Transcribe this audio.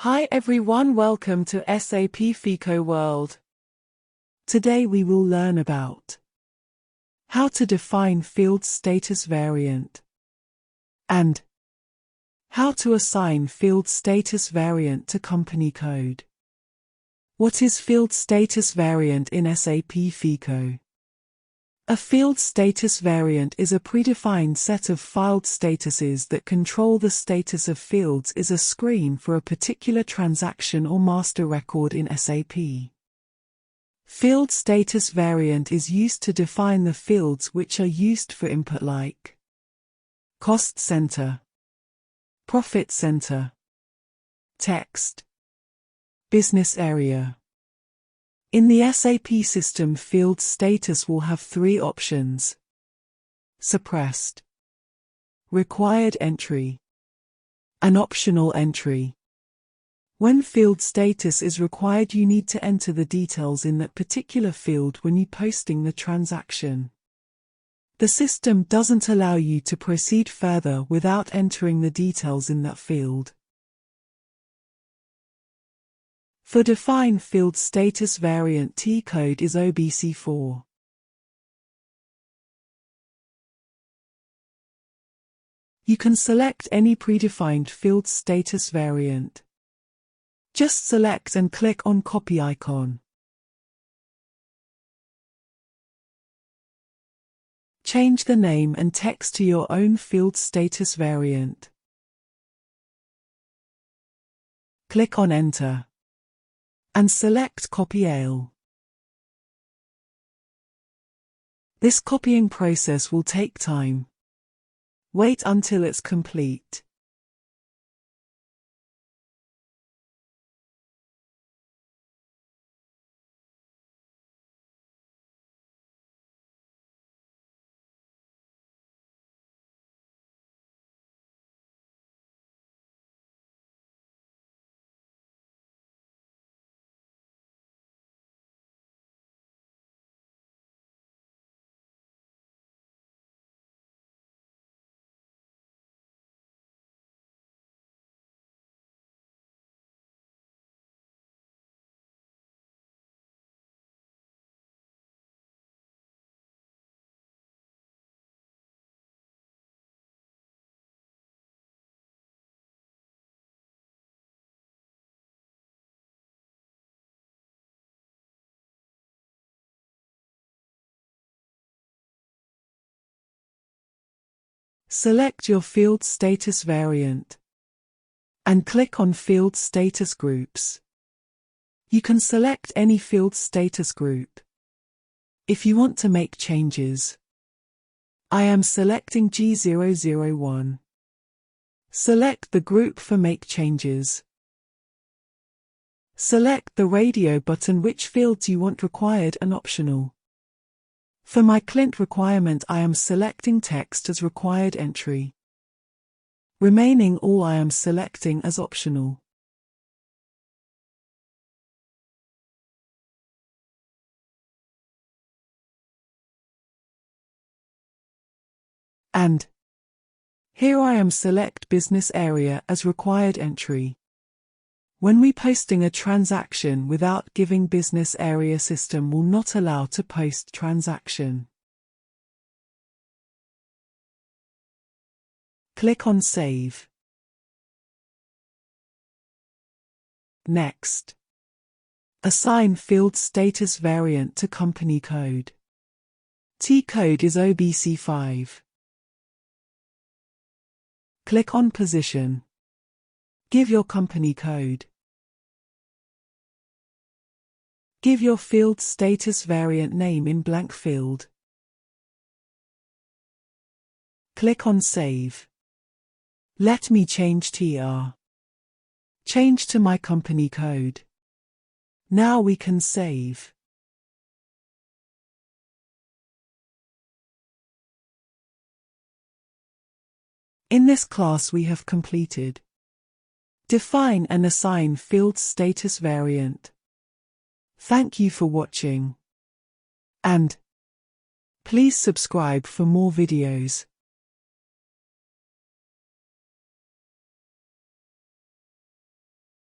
Hi everyone, welcome to SAP FICO World. Today we will learn about how to define field status variant and how to assign field status variant to company code. What is field status variant in SAP FICO? A field status variant is a predefined set of filed statuses that control the status of fields is a screen for a particular transaction or master record in SAP. Field status variant is used to define the fields which are used for input like cost center, profit center, text, business area. In the SAP system, field status will have three options: suppressed, required entry, and optional entry. When field status is required, you need to enter the details in that particular field when you posting the transaction. The system doesn't allow you to proceed further without entering the details in that field. For define field status variant, T code is OBC4. You can select any predefined field status variant. Just select and click on copy icon. Change the name and text to your own field status variant. Click on Enter and select Copy All. This copying process will take time. Wait until it's complete. Select your field status variant and click on Field Status Groups. You can select any field status group. If you want to make changes, I am selecting G001. Select the group for make changes. Select the radio button which fields you want required and optional. For my client requirement, I am selecting text as required entry. Remaining all I am selecting as optional. And here I am select business area as required entry. When we posting a transaction without giving business area, system will not allow to post transaction. Click on Save. Next. Assign field status variant to company code. T code is OBC5. Click on Position. Give your company code. Give your field status variant name in blank field. Click on Save. Let me change TR. Change to my company code. Now we can save. In this class we have completed define and assign field status variant. Thank you for watching. And please subscribe for more videos.